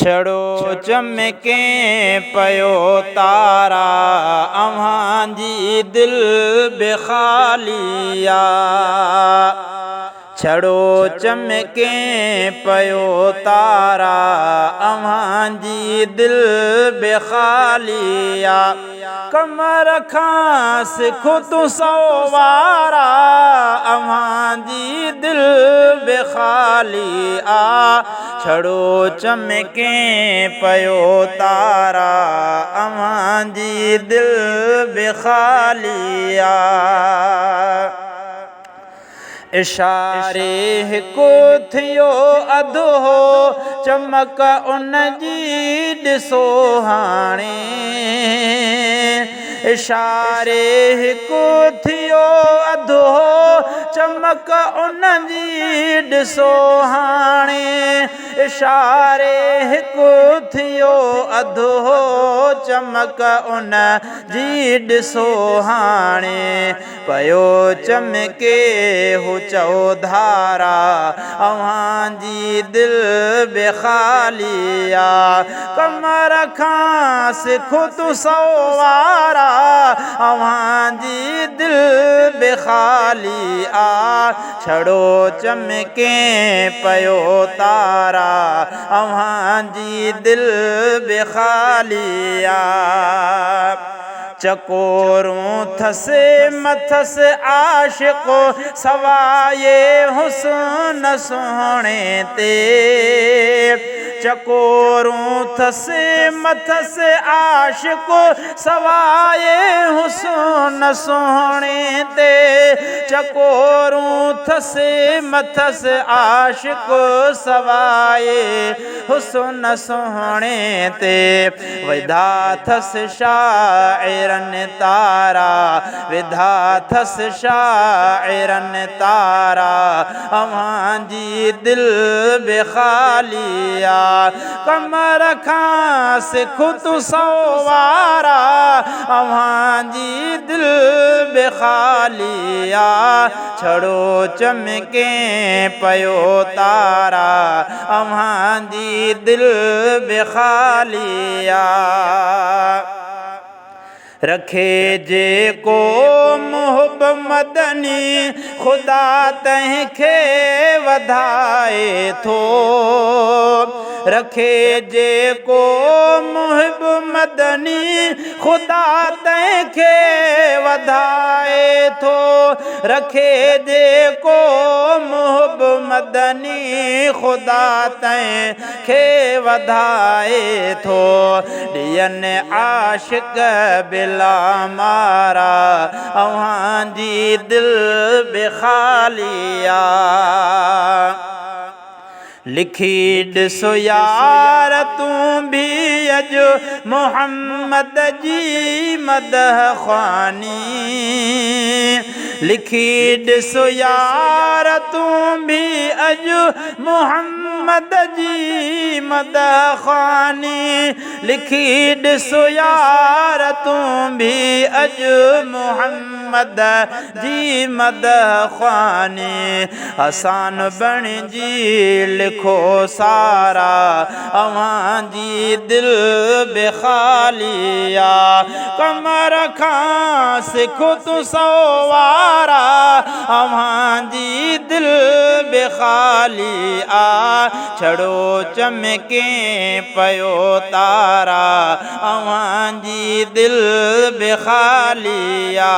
छड़ो चमके पयो तारा अव्हां जी दिल बेखालिया। छड़ो चमके पयो तारा अव्हां जी दिल बेखालिया। कमर खां सिखो तू सवारा अव्हां जी दिल बेखालिया। छड़ो चमके पयो तारा अव्हां जी दिल बेखालिया। इशारे हिकु थियो अधु हो चमक उन जी ॾिसो हाणे। इशारे हिकु थियो अधु हो चमक उन जी ॾिसो हाणे। इशारे हिकु थियो अधु हो चमक उन जी ॾिसो हाणे। पयो चमके हो चौधारा अव्हां जी दिल बेखालिया। कमर खां सिखो तू सवारा अव्हां जी दिल बेखालिया। छड़ो चमके पयो तारा अव्हां जी दिल बेखालिया। चकोरूं थसे मथस आशिको सवाए हुस्न सोहणे ते। चकोरूं थसे मथस आशिको सवाए हुस्न सोहणे ते। चकोरूं थसे मथस आशिको सवाए हुस्न सोहणे ते। विधा थस शाइरन तारा विधा थस शाइरन तारा अव्हां जी दिल बेखालिया। कमर खां सिखो तू सवारा अव्हां जी दिल बेखालिया। छड़ो चमके पयो तारा अव्हां जी दिल बेखालिया। रखे जेको मुहब मदनी खुदा तंहिंखे वधाए थो। रखे जेको मुहब मदनी खुदा तंहिंखे वधाए थो। रखे जेको मुहब मदनी खुदा तंहिंखे वधाए थो। ॾियनि आशिक बिला मारा अव्हां जी दिल बेखालिया। लिखी ॾिसो यार तूं भी अॼु मोहम्मद जी मदह ख़्वानी। लिखी ॾिसो यार तूं भी अॼु मोहम्मद जी मदह ख़्वानी। लिखी ॾिसो यार तूं भी अॼु मोहम्मद जी मदह ख़्वानी। आसान बणिजी लिखो सारा अव्हां जी दिल बेखालिया। कमर खां सिखो तू सवारा अव्हां जी दिल बेखालिया। छड़ो चमके पयो तारा अव्हां जी दिल बेखालिया।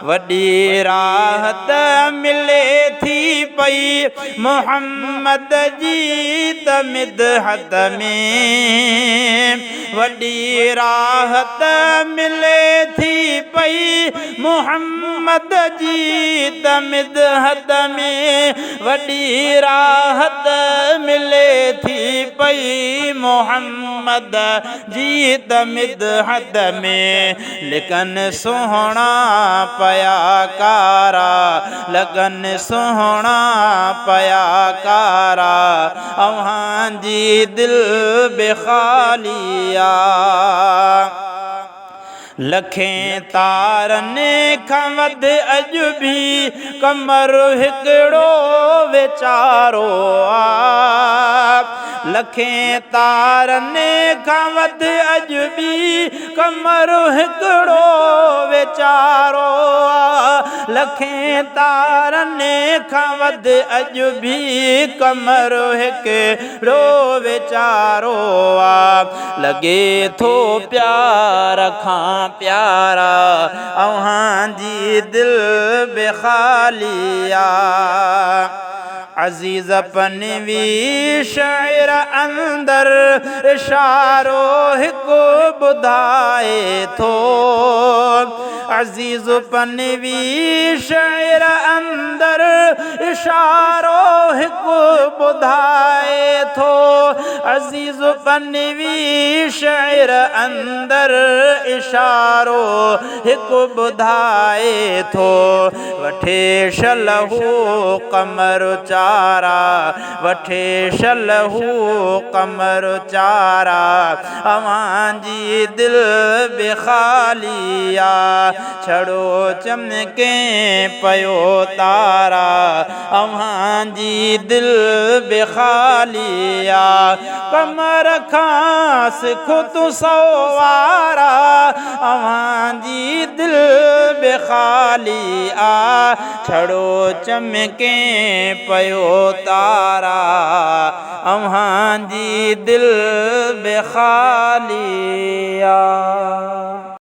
वॾी राहत मिले थी पई मोहम्मद जी तमिदहत में। वॾी राहत मिले थी पई मोहम्मद जी तमिदहत में। वॾी राहत मिले थी पई मोहम्मद जी तमिदहत में। लिखन सोहणा पया कारा लगन सोहणा पया कारा अव्हां जी दिल बेखालिया। लखें तारनि खां वधि अॼु बि कमर हिकिड़ो वीचारो आहे। लखें तारनि खां वधि अॼु बि कमर हिकिड़ो वीचारो आहे। लखें तारनि खां वधि अॼु बि कमर हिकिड़ो वीचारो आहे। लॻे थो प्यार खां प्यारा अव्हांजी दिल बि ख़ाली आहे। अज़ीज़ पनवी शाइर अंदर इशारो हिकु ॿुधाए थो। अज़ीज़ पनवी शाइर अंदर इशारो हिकु ॿुधाए थो। अज़ीज़ पनवी शाइर अंदर इशारो हिकु ॿुधाए थो। वठे शलहू कमर चारा, वठे शलहू कमर चारा अव्हांजी दिल बि ख़ाली आहे। छड़ो चमके पयो तारा अव्हांजी दिल बि ख़ाली आहे। कमर खां सिख तूं सवारा अव्हांजी दिल बि ख़ाली आहे। छड़ो चमके पयो तारा अव्हांजी दिल बि ख़ाली आहे।